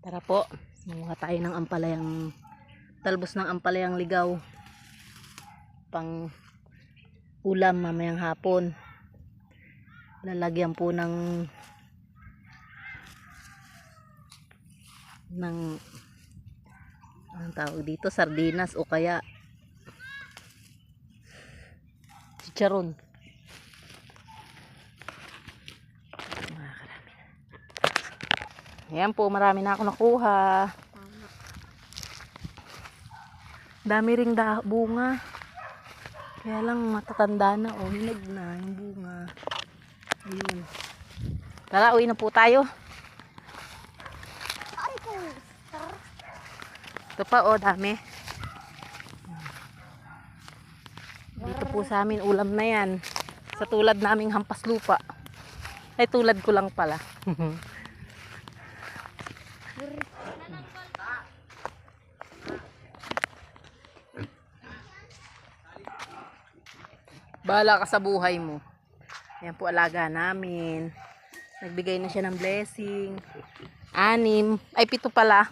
Tara po, manguha tayo ng ampalayang, talbos ng ampalayang ligaw pang ulam mamayang hapon. Lalagyan po ng anong tawag dito, sardinas o kaya chicharon. Ayan po, marami na ako nakuha. Dami ring bunga. Kaya lang matatanda na. O, hinog na yung bunga. Ayun. Tara, uwi na po tayo. Ito pa, o, dami. Dito po sa amin, ulam na yan. Sa tulad naming hampas lupa. Ay, tulad ko lang pala. Bahala ka sa buhay mo. Ayan po, alaga namin. Nagbigay na siya ng blessing. 6, ay 7 pala.